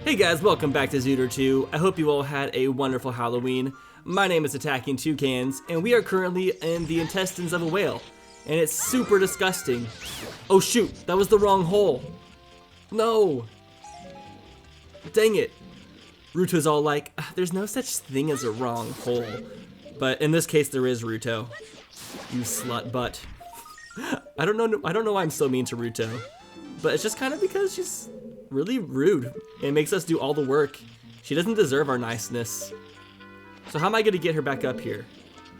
Hey guys, welcome back to Zooter 2. I hope you all had a wonderful Halloween. My name is Attacking Toucans, and we are currently in the intestines of a whale, and it's super disgusting. Oh shoot, that was the wrong hole. No. Dang it. Ruto's all like, there's no such thing as a wrong hole. But in this case, there is, Ruto. You slut butt. I don't know why I'm so mean to Ruto, but it's just kind of because she's really rude and makes us do all the work. She doesn't deserve our niceness. So how am I gonna get her back up here?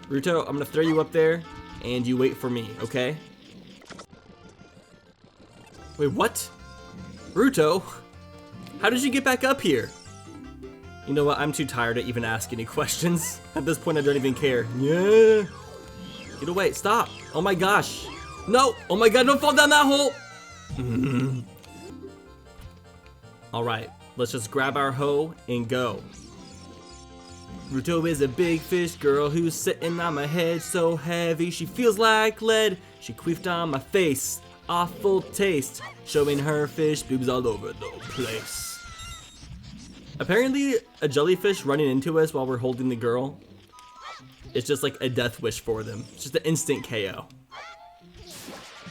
Ruto, I'm gonna throw you up there and you wait for me, okay? Wait, what? Ruto, how did you get back up here? You know what, I'm too tired to even ask any questions. At this point, I don't even care. Yeah. Get away, stop. Oh my gosh. No, oh my god, don't fall down that hole. All right, let's just grab our hoe and go. Ruto is a big fish girl who's sitting on my head so heavy she feels like lead. She queefed on my face, awful taste, showing her fish boobs all over the place. Apparently, a jellyfish running into us while we're holding the girl, it's just like a death wish for them. It's just an instant KO.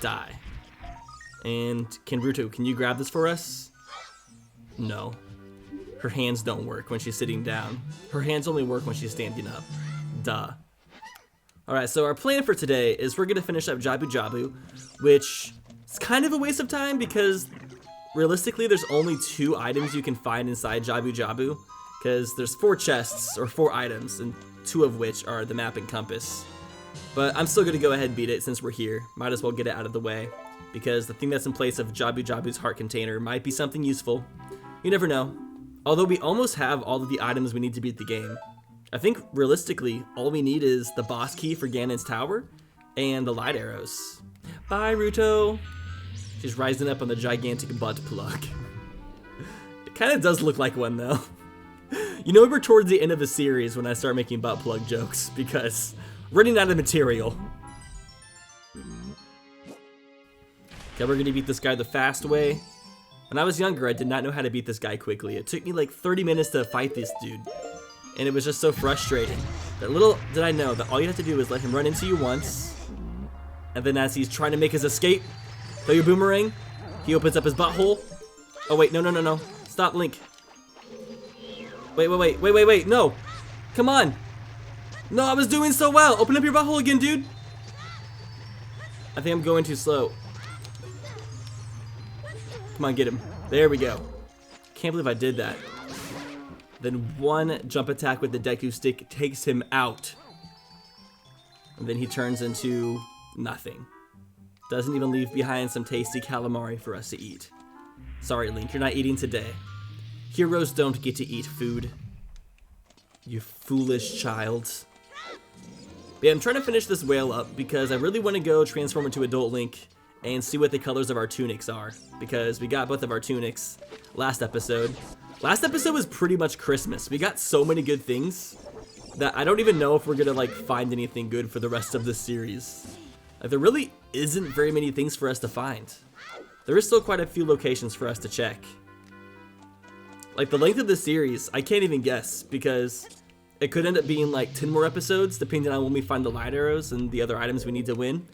Die. And Ruto, can you grab this for us? No. Her hands don't work when she's sitting down. Her hands only work when she's standing up. Duh. Alright, so our plan for today is we're gonna finish up Jabu Jabu, which is kind of a waste of time because realistically there's only 2 items you can find inside Jabu Jabu, because there's 4 chests or 4 items, and 2 of which are the map and compass. But I'm still gonna go ahead and beat it since we're here. Might as well get it out of the way, because the thing that's in place of Jabu Jabu's heart container might be something useful. You never know. Although we almost have all of the items we need to beat the game. I think realistically, all we need is the boss key for Ganon's tower and the light arrows. Bye, Ruto. She's rising up on the gigantic butt plug. It kind of does look like one though. You know, we're towards the end of the series when I start making butt plug jokes because running out of material. Okay, we're gonna beat this guy the fast way. When I was younger, I did not know how to beat this guy quickly. It took me like 30 minutes to fight this dude. And it was just so frustrating. But little did I know that all you have to do is let him run into you once. And then as he's trying to make his escape, throw your boomerang, he opens up his butthole. Oh wait, no. Stop, Link. Wait, no. Come on. No, I was doing so well. Open up your butthole again, dude. I think I'm going too slow. Come on, get him. There we go. Can't believe I did that. Then one jump attack with the Deku stick takes him out. And then he turns into nothing. Doesn't even leave behind some tasty calamari for us to eat. Sorry, Link, you're not eating today. Heroes don't get to eat food. You foolish child. But yeah, I'm trying to finish this whale up because I really want to go transform into Adult Link and see what the colors of our tunics are, because we got both of our tunics last episode. Last episode was pretty much Christmas. We got so many good things that I don't even know if we're gonna like find anything good for the rest of this series. Like, there really isn't very many things for us to find. There is still quite a few locations for us to check. Like, the length of the series, I can't even guess, because it could end up being like 10 more episodes depending on when we find the light arrows and the other items we need to win.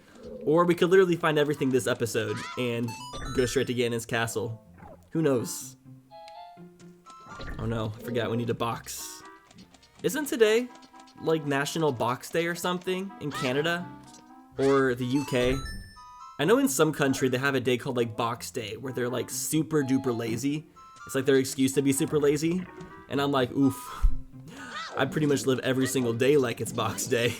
Or we could literally find everything this episode and go straight to Ganon's castle. Who knows? Oh no, I forgot we need a box. Isn't today like National Box Day or something in Canada? Or the UK? I know in some country they have a day called like Box Day where they're like super duper lazy. It's like their excuse to be super lazy. And I'm like, oof. I pretty much live every single day like it's Box Day.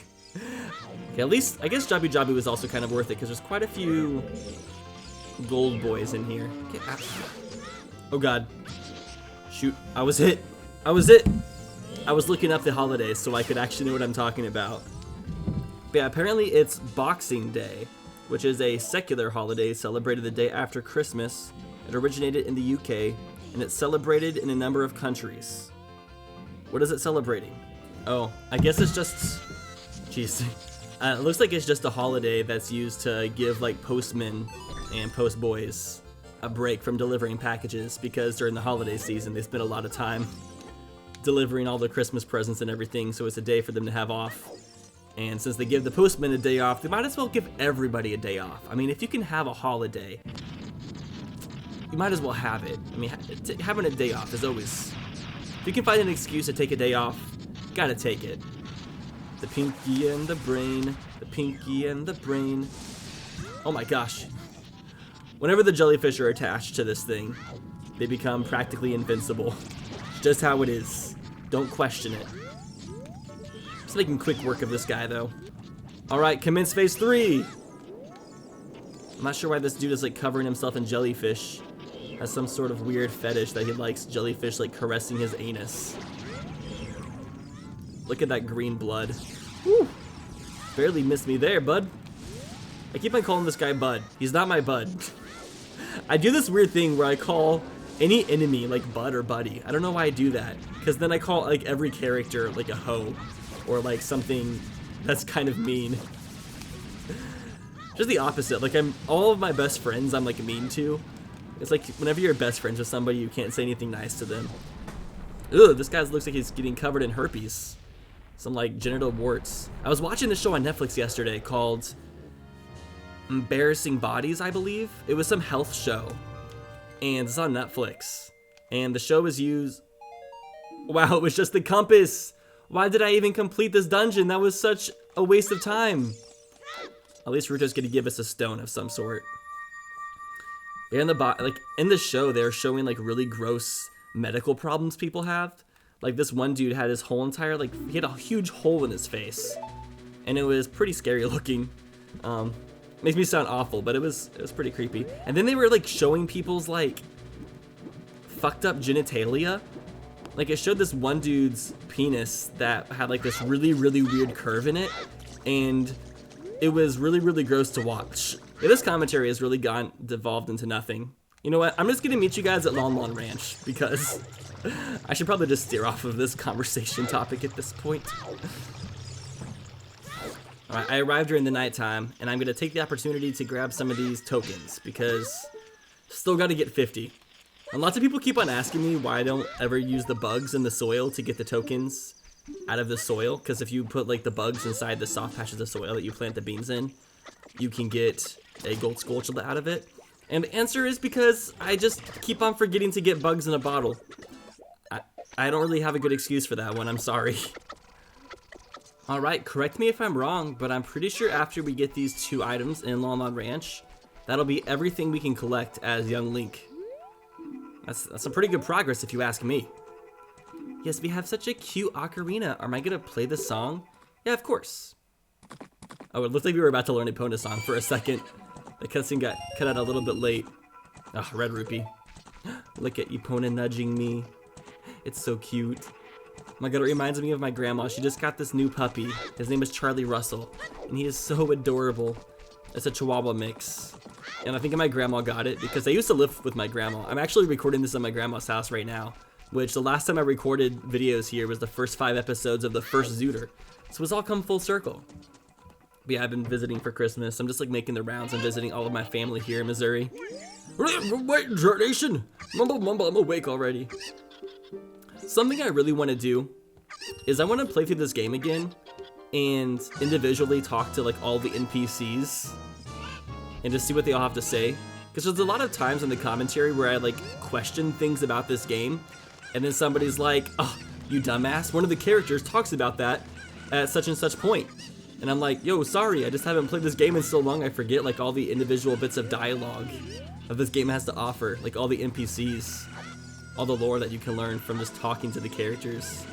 Okay, at least, I guess Jabu Jabu is also kind of worth it because there's quite a few gold boys in here. Oh god. Shoot, I was hit. I was looking up the holidays so I could actually know what I'm talking about. But yeah, apparently it's Boxing Day, which is a secular holiday celebrated the day after Christmas. It originated in the UK, and it's celebrated in a number of countries. What is it celebrating? Oh, I guess it's just... Jeez. It looks like it's just a holiday that's used to give like postmen and postboys a break from delivering packages because during the holiday season they spend a lot of time delivering all the Christmas presents and everything, so it's a day for them to have off. And since they give the postman a day off, they might as well give everybody a day off. I mean, if you can have a holiday, you might as well have it. I mean, having a day off is always... If you can find an excuse to take a day off, you gotta take it. The pinky and the brain, the pinky and the brain. Oh my gosh. Whenever the jellyfish are attached to this thing, they become practically invincible. Just how it is. Don't question it. Just making quick work of this guy, though. Alright, commence phase 3! I'm not sure why this dude is like covering himself in jellyfish. Has some sort of weird fetish that he likes jellyfish like caressing his anus. Look at that green blood. Woo! Barely missed me there, bud. I keep on calling this guy Bud. He's not my bud. I do this weird thing where I call any enemy like Bud or Buddy. I don't know why I do that. Because then I call like every character like a hoe. Or like something that's kind of mean. Just the opposite. Like all of my best friends I'm like mean to. It's like whenever you're best friends with somebody, you can't say anything nice to them. Ugh, this guy looks like he's getting covered in herpes. Some like genital warts. I was watching this show on Netflix yesterday called Embarrassing Bodies, I believe. It was some health show. And it's on Netflix. And the show was used... Wow, it was just the compass! Why did I even complete this dungeon? That was such a waste of time. At least Ruto's gonna give us a stone of some sort. In the show, they're showing like really gross medical problems people have. Like this one dude had his whole entire, like, he had a huge hole in his face. And it was pretty scary looking. Makes me sound awful, but it was pretty creepy. And then they were like showing people's like fucked up genitalia. Like it showed this one dude's penis that had like this really, really weird curve in it. And it was really, really gross to watch. Yeah, this commentary has really devolved into nothing. You know what? I'm just gonna meet you guys at Lon Lon Ranch because I should probably just steer off of this conversation topic at this point. Alright, I arrived during the nighttime, and I'm gonna take the opportunity to grab some of these tokens because still gotta get 50. And lots of people keep on asking me why I don't ever use the bugs in the soil to get the tokens out of the soil, because if you put like the bugs inside the soft patches of soil that you plant the beans in, you can get a gold Skulltula out of it. And the answer is because I just keep on forgetting to get bugs in a bottle. I don't really have a good excuse for that one, I'm sorry. Alright, correct me if I'm wrong, but I'm pretty sure after we get these 2 items in Lon Lon Ranch, that'll be everything we can collect as young Link. That's some pretty good progress if you ask me. Yes, we have such a cute ocarina. Am I gonna play the song? Yeah, of course. Oh, it looked like we were about to learn a Epona song for a second. The cutscene got cut out a little bit late. Ah, red rupee. Look at Epona nudging me. It's so cute. Oh my god, it reminds me of my grandma. She just got this new puppy. His name is Charlie Russell, and he is so adorable. It's a Chihuahua mix. And I think my grandma got it because I used to live with my grandma. I'm actually recording this at my grandma's house right now, which the last time I recorded videos here was the first 5 episodes of the first Zooter. So it's all come full circle. But yeah, I've been visiting for Christmas. I'm just like making the rounds and visiting all of my family here in Missouri. Wait, Nation! Mumble, I'm awake already. Something I really want to do is I want to play through this game again and individually talk to like all the NPCs and just see what they all have to say. Because there's a lot of times in the commentary where I like question things about this game and then somebody's like, oh, you dumbass, one of the characters talks about that at such and such point. And I'm like, yo, sorry, I just haven't played this game in so long I forget like all the individual bits of dialogue that this game has to offer, like all the NPCs, all the lore that you can learn from just talking to the characters.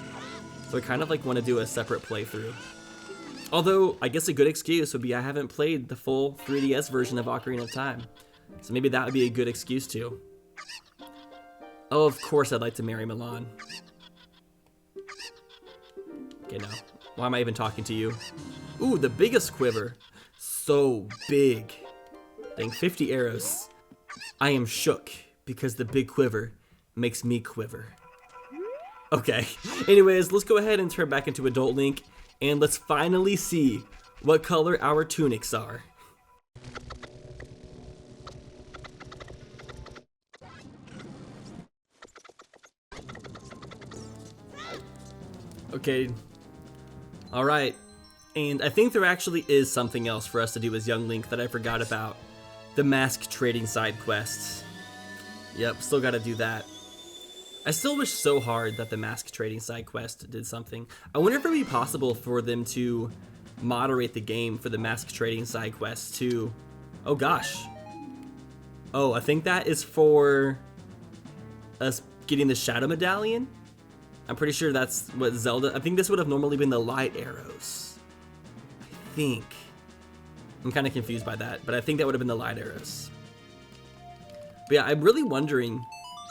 So I kind of like want to do a separate playthrough. Although, I guess a good excuse would be I haven't played the full 3DS version of Ocarina of Time. So maybe that would be a good excuse too. Oh, of course I'd like to marry Milan. Okay, no. Why am I even talking to you? Ooh, the biggest quiver. So big. Dang, 50 arrows. I am shook because the big quiver makes me quiver. Okay, anyways, let's go ahead and turn back into Adult Link, and let's finally see what color our tunics are. Okay. Alright. And I think there actually is something else for us to do as young Link that I forgot about. The mask trading side quests. Yep, still gotta do that. I still wish so hard that the mask trading side quest did something. I wonder if it would be possible for them to moderate the game for the mask trading side quests too. Oh gosh. Oh, I think that is for us getting the Shadow Medallion. I'm pretty sure that's what Zelda... I think this would have normally been the light arrows. I think. I'm kind of confused by that, but I think that would have been the light arrows. But yeah, I'm really wondering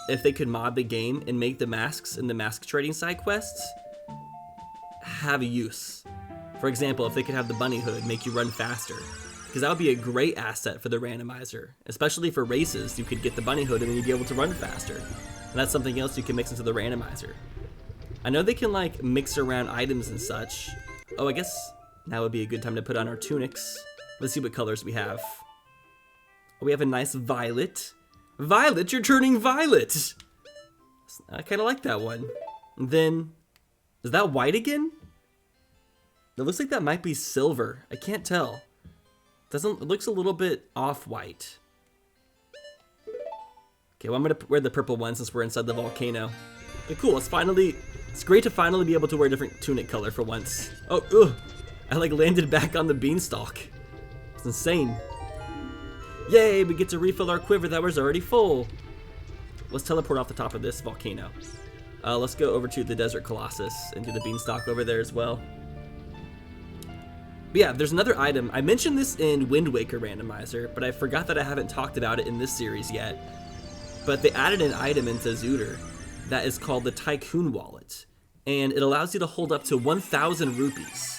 if they could mod the game and make the masks in the mask trading side quests have a use. For example, if they could have the bunny hood make you run faster, because that would be a great asset for the randomizer. Especially for races, you could get the bunny hood and then you'd be able to run faster. And that's something else you can mix into the randomizer. I know they can like mix around items and such. Oh, I guess now would be a good time to put on our tunics. Let's see what colors we have. Oh, we have a nice violet. Violet, you're turning violet! I kind of like that one. And then, is that white again? It looks like that might be silver. I can't tell. It looks a little bit off-white. Okay, well I'm gonna wear the purple one since we're inside the volcano. Okay, cool, it's great to finally be able to wear a different tunic color for once. Oh, ugh! I like landed back on the beanstalk. It's insane. Yay, we get to refill our quiver that was already full. Let's teleport off the top of this volcano. Let's go over to the Desert Colossus and do the beanstalk over there as well. But yeah, there's another item. I mentioned this in Wind Waker Randomizer, but I forgot that I haven't talked about it in this series yet. But they added an item into Zooter that is called the Tycoon Wallet, and it allows you to hold up to 1,000 rupees.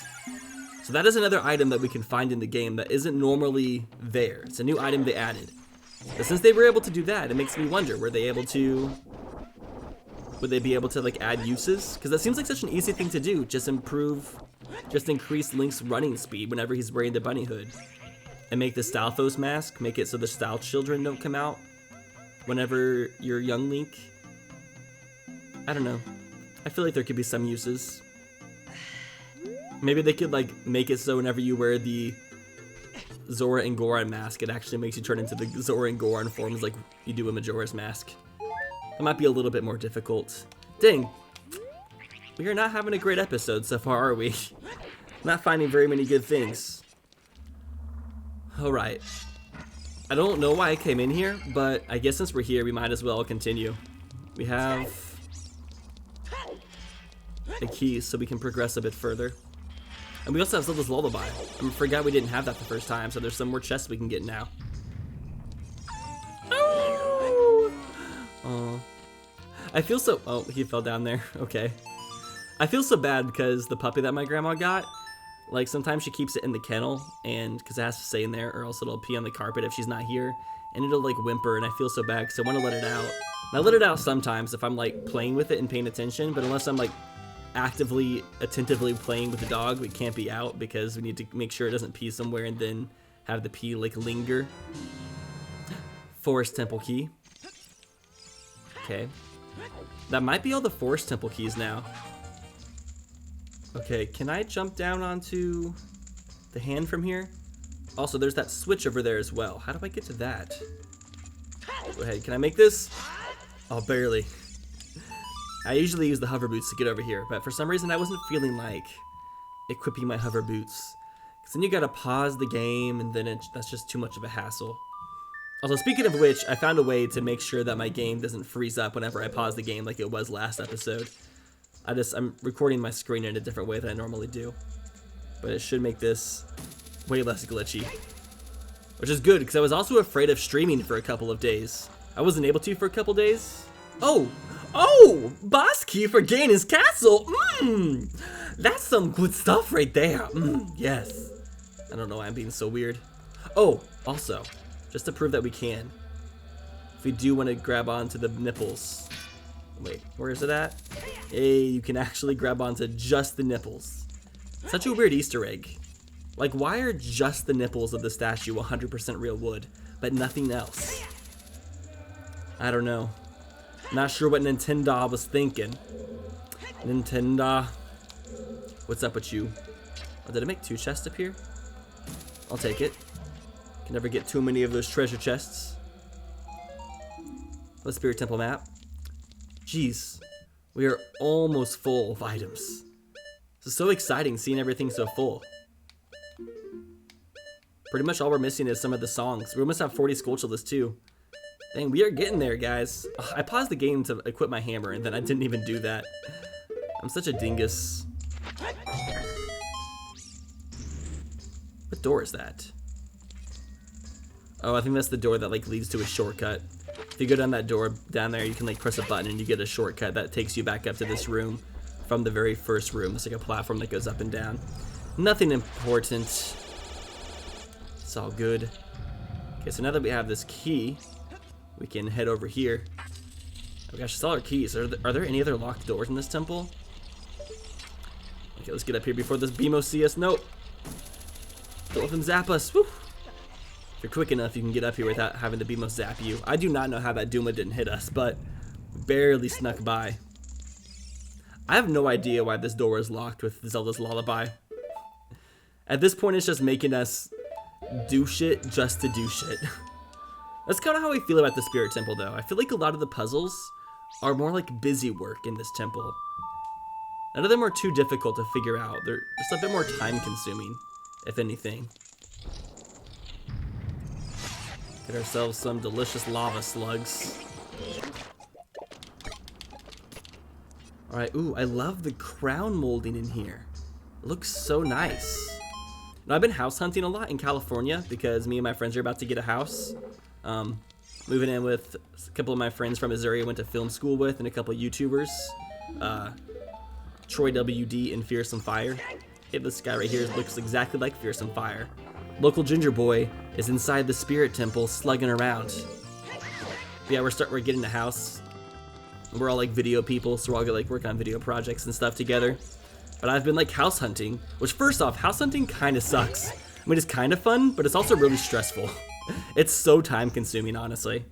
So that is another item that we can find in the game that isn't normally there. It's a new item they added. But since they were able to do that, it makes me wonder, would they be able to like add uses? Because that seems like such an easy thing to do. Just increase Link's running speed whenever he's wearing the bunny hood. And make the Stalfos mask, make it so the Stal children don't come out whenever you're young Link. I don't know. I feel like there could be some uses. Maybe they could like make it so whenever you wear the Zora and Goron mask, it actually makes you turn into the Zora and Goron forms like you do a Majora's mask. That might be a little bit more difficult. Dang. We are not having a great episode so far, are we? Not finding very many good things. Alright. I don't know why I came in here, but I guess since we're here, we might as well continue. We have a key so we can progress a bit further. And we also have Zelda's Lullaby. I forgot we didn't have that the first time, so there's some more chests we can get now. Oh. I feel so... Oh, he fell down there. Okay. I feel so bad because the puppy that my grandma got, like sometimes she keeps it in the kennel, and because it has to stay in there or else it'll pee on the carpet if she's not here, and it'll like whimper, and I feel so bad because I want to let it out. And I let it out sometimes if I'm like playing with it and paying attention, but unless I'm like attentively playing with the dog, we can't be out because we need to make sure it doesn't pee somewhere and then have the pee like linger. Forest Temple key. Okay. That might be all the Forest Temple keys now. Okay, can I jump down onto the hand from here? Also, there's that switch over there as well. How do I get to that? Go ahead, can I make this? Oh, barely. I usually use the hover boots to get over here, but for some reason I wasn't feeling like equipping my hover boots. Because then you gotta pause the game, and then that's just too much of a hassle. Also, speaking of which, I found a way to make sure that my game doesn't freeze up whenever I pause the game like it was last episode. I'm recording my screen in a different way than I normally do. But it should make this way less glitchy. Which is good, because I was also afraid of streaming for a couple of days. I wasn't able to for a couple days. Oh! Oh! Boss key for Gainon's castle! Mmm! That's some good stuff right there. Mmm, yes. I don't know why I'm being so weird. Oh, also, just to prove that we can, if we do want to grab onto the nipples. Wait, where is it at? Hey, you can actually grab onto just the nipples. Such a weird Easter egg. Like, why are just the nipples of the statue 100% real wood, but nothing else? I don't know. Not sure what Nintendo was thinking. Nintendo. What's up with you? Oh, did I make 2 chests appear? I'll take it. Can never get too many of those treasure chests. The Spirit Temple map. Jeez, we are almost full of items. This is so exciting seeing everything so full. Pretty much all we're missing is some of the songs. We almost have 40 Skulltulas too. Dang, we are getting there, guys. Ugh, I paused the game to equip my hammer and then I didn't even do that. I'm such a dingus. What door is that? Oh, I think that's the door that like leads to a shortcut. If you go down that door down there, you can like press a button and you get a shortcut that takes you back up to this room from the very first room. It's like a platform that goes up and down. Nothing important. It's all good. Okay, so now that we have this key, we can head over here. Oh gosh, it's all our keys. Are there any other locked doors in this temple? Okay, let's get up here before this BMO see us. Nope. Don't let them zap us. Woo. If you're quick enough, you can get up here without having the BMO zap you. I do not know how that Duma didn't hit us, but barely snuck by. I have no idea why this door is locked with Zelda's Lullaby. At this point, it's just making us do shit just to do shit. That's kind of how I feel about the Spirit Temple, though. I feel like a lot of the puzzles are more like busy work in this temple. None of them are too difficult to figure out. They're just a bit more time-consuming, if anything. Get ourselves some delicious lava slugs. Alright, ooh, I love the crown molding in here. It looks so nice. Now, I've been house hunting a lot in California because me and my friends are about to get a house. Moving in with a couple of my friends from Missouri I went to film school with and a couple of YouTubers. Troy WD and Fearsome Fire. Hey, this guy right here looks exactly like Fearsome Fire. Local ginger boy is inside the Spirit Temple slugging around. But yeah, we're getting a house. We're all like video people, so we're all gonna like work on video projects and stuff together. But I've been like house hunting, which first off, house hunting kind of sucks. I mean, it's kind of fun, but it's also really stressful. It's so time consuming, honestly.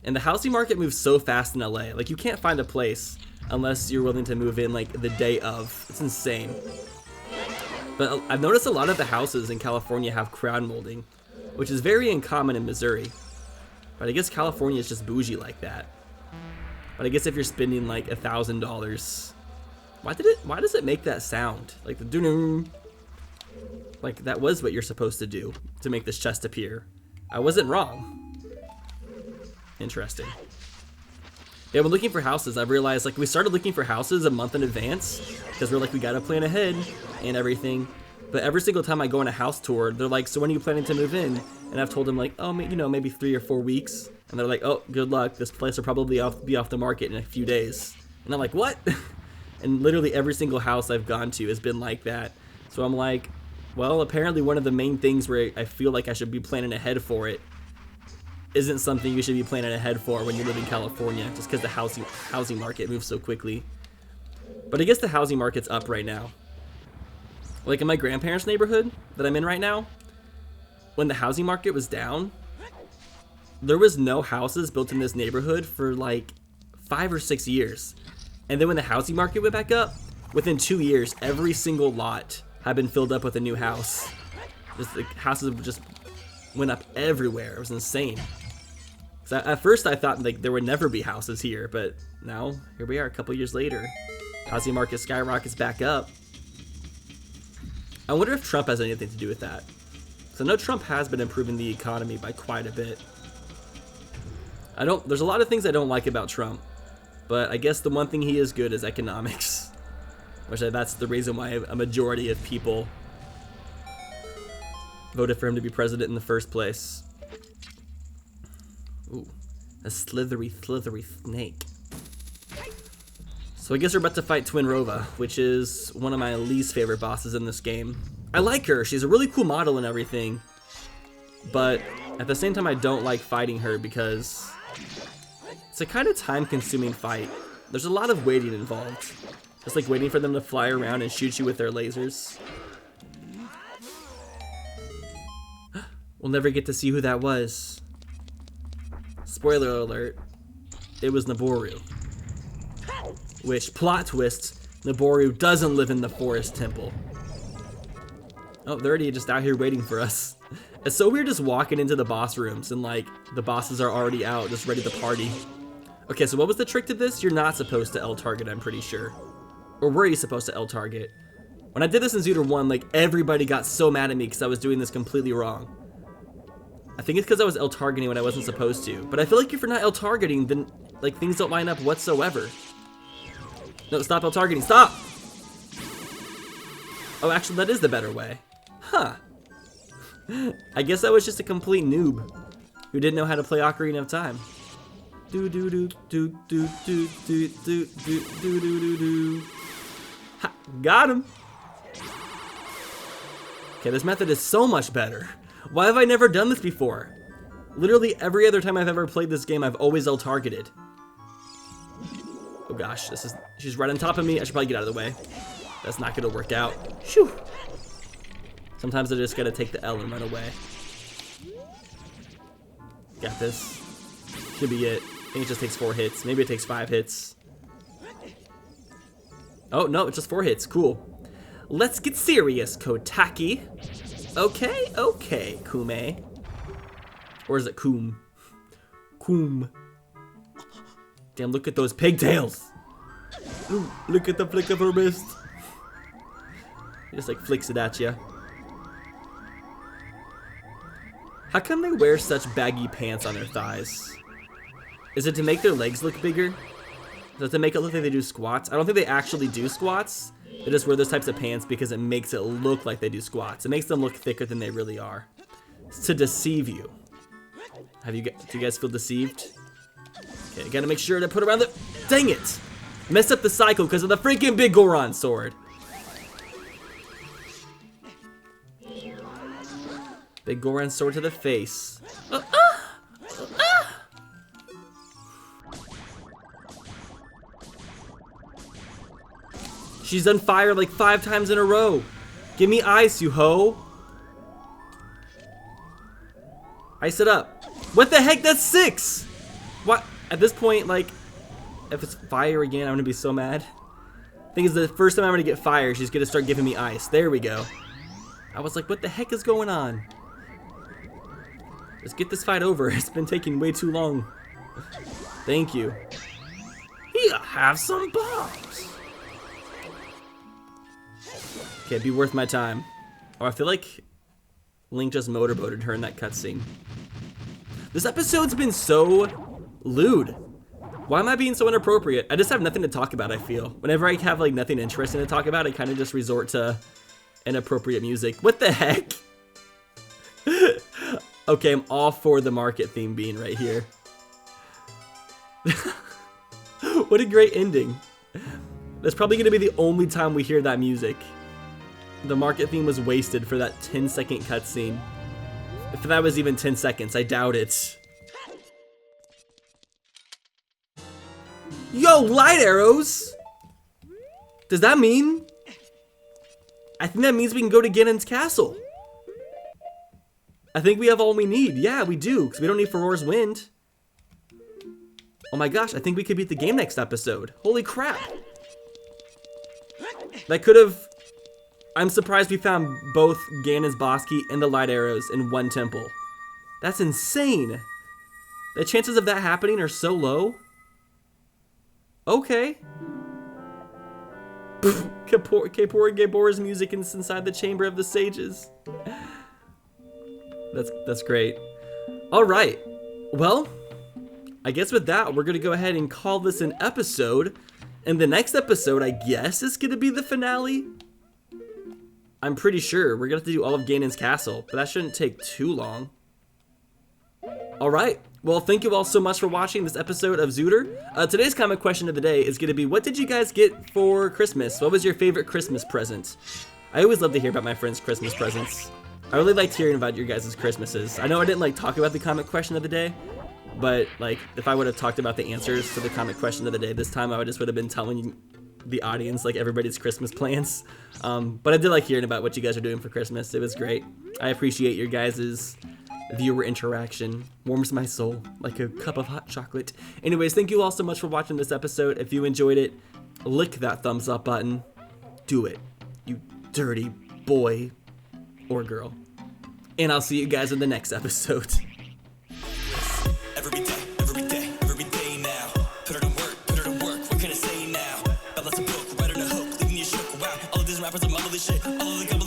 And the housing market moves so fast in LA. Like, you can't find a place unless you're willing to move in like the day of. It's insane. But I've noticed a lot of the houses in California have crown molding, which is very uncommon in Missouri. But I guess California is just bougie like that. But I guess if you're spending like $1,000, why does it make that sound? Like the doo-doo. Like that was what you're supposed to do to make this chest appear. I wasn't wrong. Interesting. Yeah, when looking for houses, I've realized like we started looking for houses a month in advance because we're like, we gotta plan ahead and everything. But every single time I go on a house tour, they're like, so when are you planning to move in? And I've told them like, oh, you know, maybe 3 or 4 weeks. And they're like, oh, good luck. This place will probably be off the market in a few days. And I'm like, what? And literally every single house I've gone to has been like that. So I'm like, well, apparently one of the main things where I feel like I should be planning ahead for it isn't something you should be planning ahead for when you live in California, just because the housing market moves so quickly. But I guess the housing market's up right now. Like in my grandparents' neighborhood that I'm in right now, when the housing market was down, there was no houses built in this neighborhood for like 5 or 6 years. And then when the housing market went back up, within 2 years, every single lot had been filled up with a new house. Just the houses just went up everywhere. It was insane. So at first I thought like there would never be houses here, but now here we are a couple years later. Housing market skyrockets back up. I wonder if Trump has anything to do with that. So I know Trump has been improving the economy by quite a bit. There's a lot of things I don't like about Trump, but I guess the one thing he is good is economics. Which that's the reason why a majority of people voted for him to be president in the first place. Ooh, a slithery snake. So I guess we're about to fight Twin Rova, which is one of my least favorite bosses in this game. I like her, she's a really cool model and everything, but at the same time I don't like fighting her because it's a kind of time-consuming fight. There's a lot of waiting involved. Just like waiting for them to fly around and shoot you with their lasers. We'll never get to see who that was. Spoiler alert, it was Naboru. Which, plot twist, Naboru doesn't live in the forest temple. Oh, they're already just out here waiting for us. It's so weird just walking into the boss rooms and like the bosses are already out, just ready to party. Okay, so what was the trick to this? You're not supposed to L target, I'm pretty sure. Or were you supposed to L target? When I did this in Zooter 1, like everybody got so mad at me because I was doing this completely wrong. I think it's because I was L targeting when I wasn't supposed to. But I feel like if you're not L targeting, then like things don't line up whatsoever. No, stop L targeting, stop! Oh, actually that is the better way. Huh. I guess I was just a complete noob who didn't know how to play Ocarina of Time. Do do do do do do do do do do do do. Ha, got him. Okay, this method is so much better. Why have I never done this before? Literally every other time I've ever played this game, I've always L targeted. Oh gosh, she's right on top of me. I should probably get out of the way. That's not gonna work out. Shoo. Sometimes I just gotta take the L and run away. Got this. Should be it. I think it just takes 4 hits. Maybe it takes 5 hits. Oh, no, it's just 4 hits. Cool. Let's get serious, Kotaki. Okay, okay, Kume. Or is it Koom? Koom. Damn, look at those pigtails. Ooh, look at the flick of her wrist. He just like flicks it at you. How come they wear such baggy pants on their thighs? Is it to make their legs look bigger? Is it to make it look like they do squats? I don't think they actually do squats. They just wear those types of pants because it makes it look like they do squats. It makes them look thicker than they really are. It's to deceive you. Do you guys feel deceived? Okay, gotta make sure to put around the... Dang it! Messed up the cycle because of the freaking big Goron sword. Big Goron sword to the face. She's on fire like 5 times in a row. Give me ice, you hoe. Ice it up. What the heck? That's 6. What? At this point, like, if it's fire again, I'm gonna be so mad. I think it's the first time I'm gonna get fire, she's gonna start giving me ice. There we go. I was like, what the heck is going on? Let's get this fight over. It's been taking way too long. Thank you. Here, have some bombs. Okay, be worth my time. Oh, I feel like Link just motorboated her in that cutscene. This episode's been so lewd. Why am I being so inappropriate? I just have nothing to talk about, I feel. Whenever I have like nothing interesting to talk about, I kind of just resort to inappropriate music. What the heck? Okay, I'm all for the market theme being right here. What a great ending. That's probably gonna be the only time we hear that music. The market theme was wasted for that 10-second cutscene. If that was even 10 seconds, I doubt it. Yo, light arrows! Does that mean? I think that means we can go to Ganon's castle. I think we have all we need. Yeah, we do, because we don't need Farore's Wind. Oh my gosh, I think we could beat the game next episode. Holy crap. That could have... I'm surprised we found both Ganon's boss key and the light arrows in one temple. That's insane. The chances of that happening are so low. Okay. Gabor's music is inside the Chamber of the Sages. That's great. All right. Well, I guess with that, we're gonna go ahead and call this an episode. And the next episode, I guess, is gonna be the finale. I'm pretty sure we're gonna have to do all of Ganon's castle, but that shouldn't take too long. All right. Well, thank you all so much for watching this episode of Zooter. Today's comment question of the day is going to be, what did you guys get for Christmas? What was your favorite Christmas present? I always love to hear about my friends' Christmas presents. I really liked hearing about your guys' Christmases. I know I didn't like talk about the comment question of the day, but like if I would have talked about the answers to the comment question of the day this time, I would have been telling the audience like everybody's Christmas plans. But I did like hearing about what you guys are doing for Christmas. It was great. I appreciate your guys' viewer interaction. Warms my soul like a cup of hot chocolate. Anyways, thank you all so much for watching this episode. If you enjoyed it, lick that thumbs up button. Do it, you dirty boy or girl. And I'll see you guys in the next episode. Every day now. Put it to work, what can I say now? Balance a book, write on a hook, leaving you shook. Wow, all of these rappers are mumbling shit. All of the